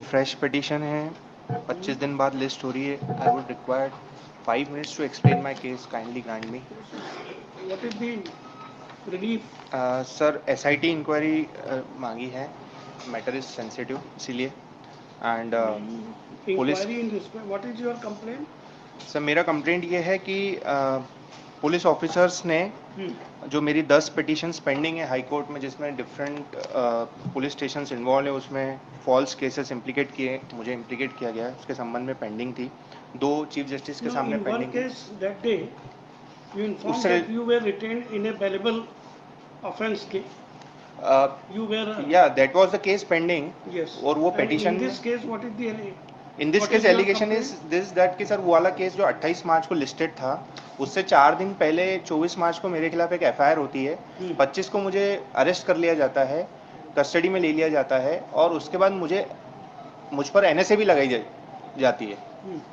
Fresh petition है, 25 दिन बाद लिस्ट हो रही है। I would required 5 minutes to explain my case, kindly grant me. What is the relief? Sir SIT inquiry मांगी है, मैटर इज सेंसिटिव इसीलिए। And police Inquiry in respect. What is your complaint? Sir मेरा complaint ये है कि police officers ने जो मेरी 10 पिटीशंस पेंडिंग है हाई कोर्ट में, जिसमें डिफरेंट पुलिस स्टेशंस इन्वॉल्व है, उसमें फॉल्स केसेस इम्प्लीकेट किए, मुझे इम्प्लीकेट किया गया है, उसके संबंध में पेंडिंग थी। 2 चीफ जस्टिस के No, सामने in one पेंडिंग थी। case that day, you informed उससे that you were retained in a bailable offence case. You were. या that was the case pending. Yes. और वो And पिटीशन in में this case, what is the? In this what case is your allegation is complaint? This that कि sir वो वाला case जो 28 मार्च को listed था, उससे 4 दिन पहले 24 मार्च को मेरे खिलाफ एक FIR होती है। 25 को मुझे अरेस्ट कर लिया जाता है, कस्टडी में ले लिया जाता है, और उसके बाद मुझ पर NSA भी लगाई जाती है,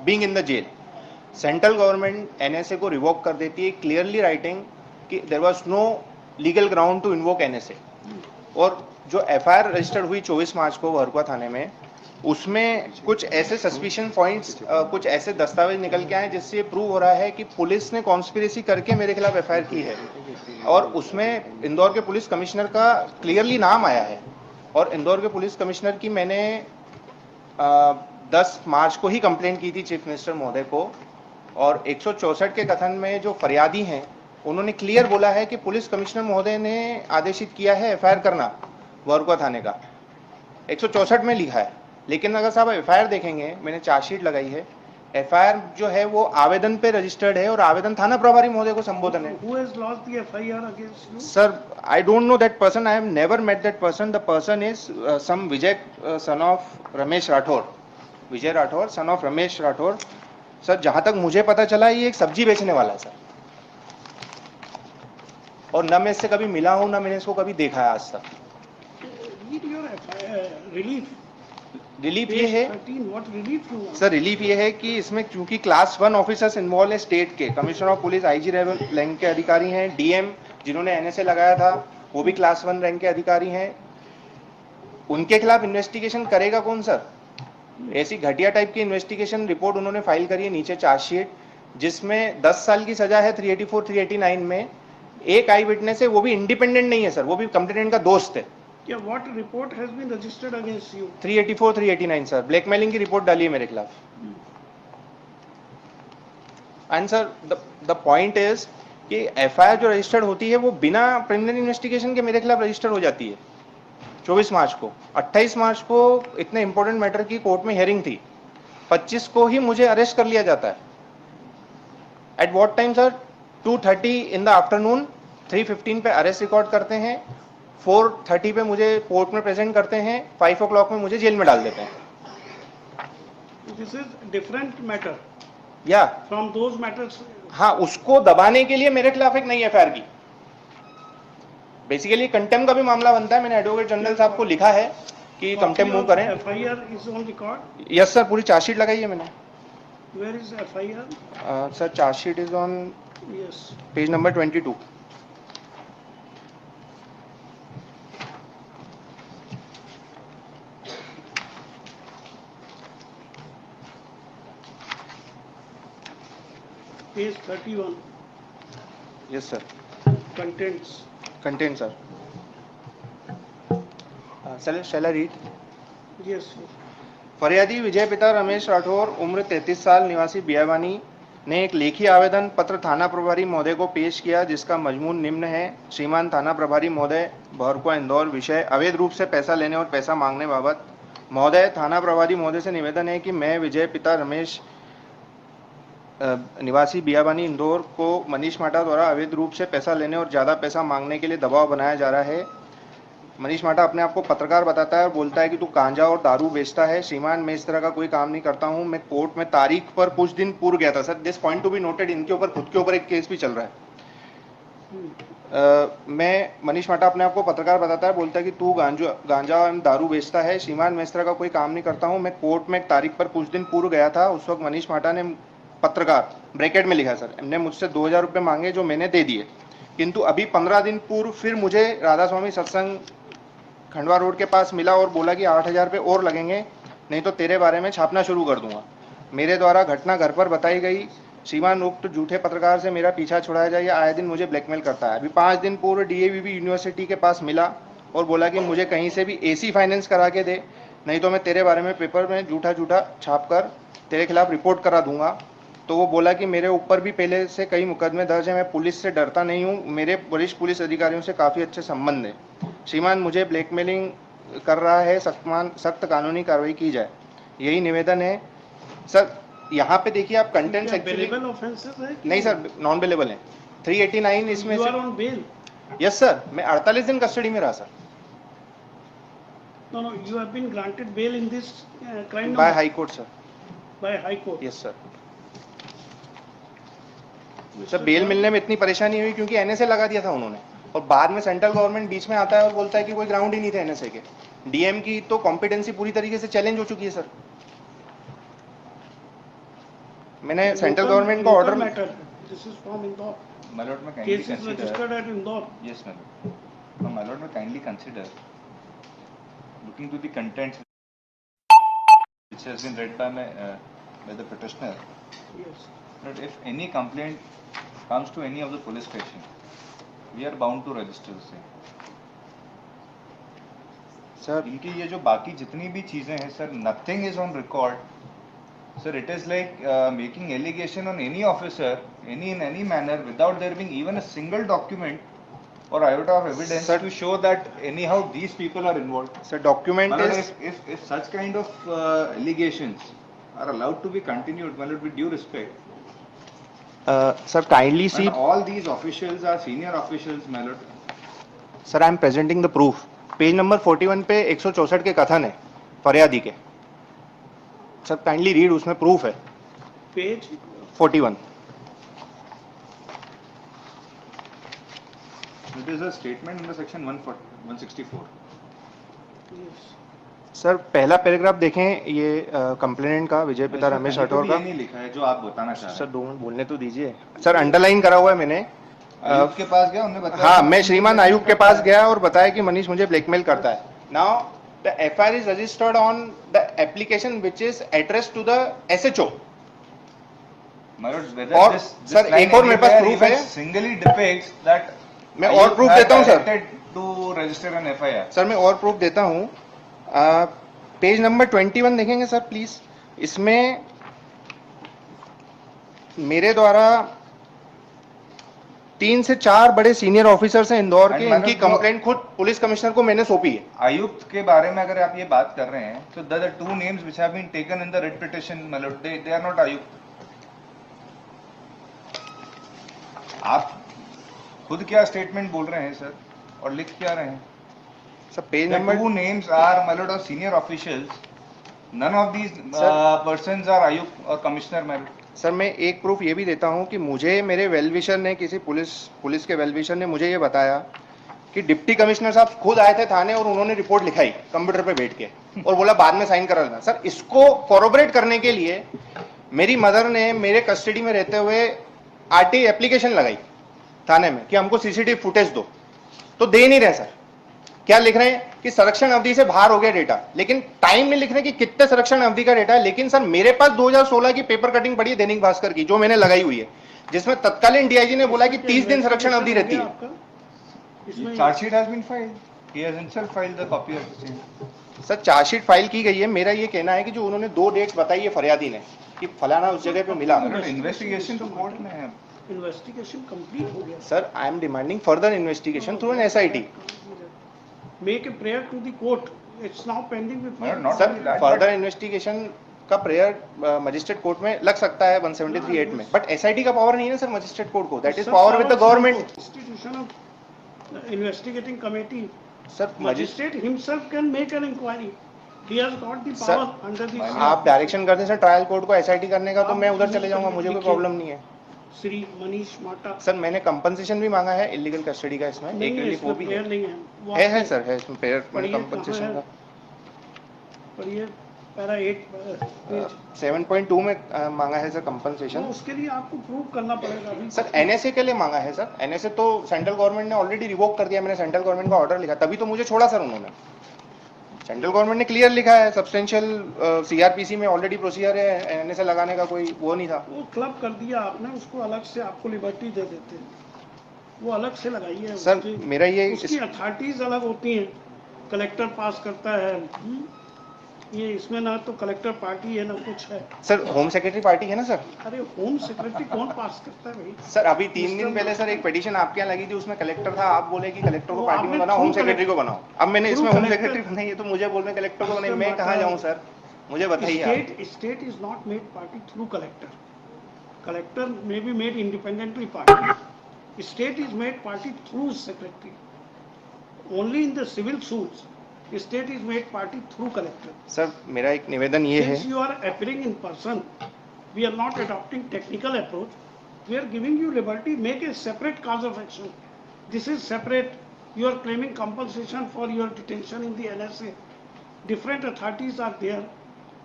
being in the jail. Central government NSA को रिवोक कर देती है, क्लियरली राइटिंग कि there was no legal ground to invoke NSA। और जो FIR रजिस्टर्ड हुई 24 मार्च को भरकुआ थाने में, उसमें कुछ ऐसे सस्पिशन पॉइंट्स, कुछ ऐसे दस्तावेज निकल के आए जिससे ये प्रूव हो रहा है कि पुलिस ने कॉन्स्पिरेसी करके मेरे खिलाफ FIR की है। और उसमें इंदौर के पुलिस कमिश्नर का क्लियरली नाम आया है। और इंदौर के पुलिस कमिश्नर की मैंने 10 मार्च को ही कंप्लेंट की थी चीफ मिनिस्टर महोदय को। और 164 के कथन में जो फरियादी हैं, उन्होंने क्लियर बोला है कि पुलिस कमिश्नर महोदय ने आदेशित किया है FIR करना भरकुआ थाने का, 164 में लिखा है। लेकिन अगर साहब FIR देखेंगे, मैंने चार्जशीट लगाई है, FIR जो है वो आवेदन पे रजिस्टर्ड है, और आवेदन थाना प्रभारी महोदय को संबोधन है। Who has lodged the FIR against you? Sir I don't know that person, I have never met that person. The person is some Vijay son of Ramesh Rathore, Vijay Rathore son of Ramesh Rathore. Sir जहां तक मुझे पता चला, ये एक सब्जी बेचने वाला है सर, और न मैं इससे कभी मिला हूं, न मैंने इसको कभी देखा है आज तक। Read your FIR, relief. Relief ये है What relief you want? Sir, relief ये है कि इसमें क्योंकि क्लास 1 ऑफिसर्स इन्वॉल्व है स्टेट के, commissioner of police IG rank के अधिकारी हैं, DM जिन्होंने NSA लगाया था वो भी क्लास 1 रैंक के अधिकारी हैं। उनके खिलाफ इन्वेस्टिगेशन करेगा कौन सर? ऐसी घटिया टाइप की इन्वेस्टिगेशन रिपोर्ट उन्होंने फाइल करी है नीचे चार्जशीट, जिसमें 10 साल की सजा है 384 389 में। एक आई विटनेस है, वो भी इंडिपेंडेंट नहीं है सर, वो भी कंप्लेनेंट का दोस्त है। Yeah, what report has been registered against you? 384 389 sir, blackmailing की रिपोर्ट डाली है मेरे खिलाफ। And sir the point is कि FIR जो रजिस्टर्ड होती है वो बिना प्रिलिमिनरी इन्वेस्टिगेशन के मेरे खिलाफ रजिस्टर हो जाती है 24 मार्च को। 28 मार्च को इतने इंपॉर्टेंट मैटर की कोर्ट में हियरिंग थी, 25 को ही मुझे अरेस्ट कर लिया जाता है। At what time sir? 2:30 in the afternoon, 3:15 पे अरेस्ट रिकॉर्ड करते हैं, 4:30 पे मुझे कोर्ट में प्रेजेंट करते हैं, 5 o'clock में मुझे जेल में डाल देते हैं। This is different matter या from those matters. हाँ, उसको दबाने के लिए मेरे खिलाफ एक नई FIR की, बेसिकली कंटेम्प्ट का भी मामला बनता है। मैंने एडवोकेट जनरल साहब को लिखा है कि कंटेम्प्ट मूव करें। FIR is on record. Yes sir, पूरी चार्जशीट लगाई है मैंने। Where is FIR? Sir chargesheet is on Yes. Page number 22। Page 31. Yes sir, Contents. Content sir. Shall I read? Yes. Sir. फरियादी विजय पिता रमेश राठौर, उम्र 33 साल, निवासी बियाबानी, ने एक लेखी आवेदन पत्र थाना प्रभारी महोदय को पेश किया, जिसका मजमून निम्न है। श्रीमान थाना प्रभारी महोदय, भरकुआ इंदौर, विषय अवैध रूप से पैसा लेने और पैसा मांगने बाबत। महोदय, थाना प्रभारी महोदय से निवेदन है कि मैं विजय पिता रमेश निवासी बियाबानी इंदौर को मनीष माटा द्वारा अवैध रूप से पैसा लेने और ज़्यादा पैसा मांगने के लिए दबाव बनाया जा रहा है। मनीष माटा अपने आप को पत्रकार बताता है और बोलता है कि तू गांजा और दारू बेचता है। श्रीमान, मैं इस तरह का कोई काम नहीं करता हूं। मैं कोर्ट में तारीख पर कुछ दिन पूर्व गया था sir, this point to be noted, इनके ऊपर खुद के ऊपर एक केस भी चल रहा है। मैं मनीष माटा अपने आप को पत्रकार बताता है, बोलता है कि तू गांजा और दारू बेचता है। श्रीमान, मैं इस तरह का कोई काम नहीं करता हूं। मैं कोर्ट में एक तारीख पर कुछ दिन पूर्व गया था। उस वक्त मनीष माटा ने, पत्रकार ब्रैकेट में लिखा सर, ने मुझसे 2000 रुपये मांगे जो मैंने दे दिए, किंतु अभी 15 दिन पूर्व फिर मुझे राधा स्वामी सत्संग खंडवा रोड के पास मिला और बोला कि 8000 रुपये और लगेंगे, नहीं तो तेरे बारे में छापना शुरू कर दूंगा। मेरे द्वारा घटना घर पर बताई गई। श्रीमान उक्त झूठे पत्रकार से मेरा पीछा छुड़ाया जाए, आए दिन मुझे ब्लैकमेल करता है। अभी 5 दिन पूर्व डीएवीबी यूनिवर्सिटी के पास मिला और बोला कि मुझे कहीं से भी एसी फाइनेंस करा के दे, नहीं तो मैं तेरे बारे में पेपर में झूठा झूठा छाप कर तेरे खिलाफ रिपोर्ट करा दूंगा। तो वो बोला कि मेरे ऊपर भी पहले से कई मुकदमे दर्ज है, मैं पुलिस से डरता नहीं हूँ, मेरे वरिष्ठ पुलिस अधिकारियों से काफ़ी अच्छे संबंध है। श्रीमान मुझे ब्लैकमेलिंग कर रहा है, सख्त कानूनी कार्रवाई की जाए, यही निवेदन है सर। यहाँ पे देखिए आप कंटेंट्स एक्चुअली बेलेबल ऑफेंसेस है नहीं सर, नॉन बेलेबल है। 389 इसमें यू से are on bail. Yes sir, मैं 48 दिन कस्टडी में रहा sir, no no, you have been granted bail in this crime by high court sir. By high court. Yes sir. Sir bail मिलने में इतनी परेशानी हुई क्योंकि एनएसए लगा दिया था उन्होंने, और बाद में सेंट्रल गवर्नमेंट बीच में आता है और बोलता है कि कोई ग्राउंड ही नहीं थे एनएसए के। डीएम की तो कॉम्पिटेंसी पूरी तरीके से चैलेंज हो चुकी है सर। मैंने सेंट्रल गवर्नमेंट का order matter, this is from Indore, My lord, may kindly case is consider. Registered eight Indore. Yes, my lord. No, my lord, may kindly consider looking to the content which has been read by the petitioner. Yes That if any complaint comes to any of the police station, we are bound to register the same. Sir इनकी ये जो बाकी जितनी भी चीजें हैं sir, nothing is on record. Sir, it is like making allegation on any officer, in any manner, without there being even a single document or iota of evidence Sir, to show that anyhow these people are involved. Sir document My lord, is if such kind of allegations are allowed to be continued, my lord, with due respect, sir kindly C and all these officials are senior officials, my lord. Sir I am presenting the proof. Page number 41 पे 164 के कथन है फरियादी के। Sir kindly read, उसमें proof है। Page 41 It is a statement under section 164. Yes sir पहला paragraph देखें, ये कंप्लेनेंट का विजय पिता इसमें रमेश कहीं तो राठौर भी का। ये नहीं लिखा है जो आप बताना चाह रहे सर हैं। 2 मिनट बोलने तो दीजिए सर। अंडरलाइन करा हुआ है मैंने। आयुक्त के पास गया, उन्होंने बताया। हाँ, मैं श्रीमान आयुक्त के पास गया और बताया कि मनीष मुझे ब्लैकमेल करता है। Now the FIR is registered on the application which is addressed to the SHO. My lord, whether और this सर, line एक और मेरे पास anywhere proof even है। singly depicts that मैं Ayub और proof had देता हूँ, sir. directed to register an FIR. Sir मैं और प्रूफ देता हूँ। पेज नंबर 21 देखेंगे सर प्लीज। इसमें मेरे द्वारा 3 से 4 बड़े सीनियर ऑफिसर्स हैं इंदौर के, And इनकी मैडम, जो- कंप्लेंट खुद पुलिस कमिश्नर को मैंने सौंपी है। आयुक्त के बारे में अगर आप ये बात कर रहे हैं, so the two names which have been taken in the writ petition, my lord, they are not आयुक्त। आप खुद क्या स्टेटमेंट बोल रहे हैं सर, और लिख क्या रहे हैं? Sir page The number two names are, my lord, of senior officials. None of these Sir- persons are आयुक्त और कमिश्नर, my lord. सर मैं एक प्रूफ ये भी देता हूँ कि मुझे मेरे वेलविशर ने, किसी पुलिस के वेलविशर ने मुझे ये बताया कि डिप्टी कमिश्नर साहब खुद आए थे थाने और उन्होंने रिपोर्ट लिखाई कंप्यूटर पे बैठ के और बोला बाद में साइन करा लेना। सर इसको कॉरोबरेट करने के लिए मेरी मदर ने मेरे कस्टडी में रहते हुए आरटी एप्लीकेशन लगाई थाने में कि हमको सीसीटीवी फुटेज दो, तो दे नहीं रहे सर। क्या लिख रहे हैं कि संरक्षण अवधि से बाहर हो गया डेटा, लेकिन टाइम में लिख रहे हैं कि कितने संरक्षण अवधि का डेटा है। लेकिन सर मेरे पास 2016 की पेपर कटिंग पड़ी है दैनिक भास्कर की, जो मैंने लगाई हुई है, जिसमें तत्कालीन डीआईजी ने बोला कि 30 दिन संरक्षण अवधि रहती है। आपका इसमें Charge sheet has been filed. He has himself filed the copy of the same. Sir chargesheet file की गई है। मेरा ये कहना है कि जो उन्होंने 2 डेट्स बताई है फरियादी ने कि फलाना उस जगह पे मिला। My lord, investigation तो कोर्ट में है। इन्वेस्टिगेशन कंप्लीट हो गया। Sir I am demanding further investigation through an SIT. Make a prayer to the court, it's now pending My lord, with not sir only that, further investigation का prayer magistrate court में लग सकता है 173(8) में, but SIT का power नहीं है ना सर मजिस्ट्रेट कोर्ट को। That is power with the government. Institution of investigating committee, sir magistrate himself can make an inquiry. He has got the Sir, power under the आप direction करते हैं sir trial court को SIT करने का, तो मैं उधर चले जाऊंगा, मुझे कोई प्रॉब्लम नहीं है। श्री मनीष माटा। सर मैंने कंपनसेशन भी मांगा है इलीगल कस्टडी का, इसमें नहीं एक है, रिलीफ वो इसमें भी prayer है। नहीं है। वो है आपको- सर, है इसमें पेयर मैंने पर ये कंपनसेशन कहाँ का। है? पर ये पैरा 8 पेज, 7.2 में मांगा है सर कंपनसेशन। तो उसके लिए आपको प्रूव करना पड़ेगा अभी। सर एनएसए के लिए मांगा है सर। एनएसए तो सेंट्रल गवर्नमेंट ने ऑलरेडी रिवोक कर दिया, मैंने सेंट्रल गवर्नमेंट का ऑर्डर लिखा, तभी तो मुझे छोड़ा सर उन्होंने। सेंट्रल गवर्नमेंट ने क्लियर लिखा है, सब्सटेंशियल सीआरपीसी में ऑलरेडी प्रोसीजर है, एनएसए लगाने का कोई वो नहीं था। वो क्लब कर दिया आपने, उसको अलग से आपको लिबर्टी दे देते हैं, वो अलग से लगाइए। सर मेरा ये उसकी अथॉरिटीज अलग होती हैं, कलेक्टर पास करता है। ये इसमें ना तो कलेक्टर पार्टी है ना कुछ है। सर होम सेक्रेटरी पार्टी है ना सर। अरे होम सेक्रेटरी कौन पास करता है भाई? सर अभी 3 दिन पहले सर एक पिटीशन आपके यहाँ लगी थी, उसमें कलेक्टर था, आप बोले कि कलेक्टर को वो पार्टी में आपने बनाओ, through होम सेक्रेटरी को बनाओ। अब मैंने through इसमें होम collector- सेक्रेटरी बनाई है, तो मुझे बोल रहे हैं कलेक्टर को बनाई, Mr. मैं कहाँ Mata- जाऊँ सर, मुझे बताइए आप। State is not made party through collector. Collector may be made independently party. State is made party through secretary. Only in the civil suits, state is made party through collector. Sir मेरा एक निवेदन ये है, Since you are appearing in person, we are not adopting technical approach. We are giving you liberty, make a separate cause of action. This is separate. You are claiming compensation for your detention in the NSA. Different authorities are there.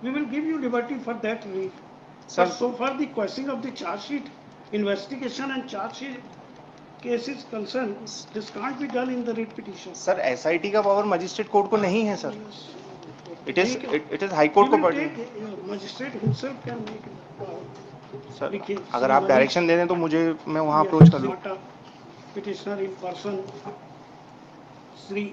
We will give you liberty for that relief. Sir- But so far the questioning of the charge sheet, investigation and charge sheet case is concerned, this can't be done in the writ petition. Sir SIT का power magistrate court को नहीं है sir, it is high We court को will पढ़। take, magistrate himself can make it. Sir देखिए, अगर आप Shri direction दे दें तो मुझे मैं वहाँ Yes, अप्रोच कर लूँ। not a petitioner in person, Sri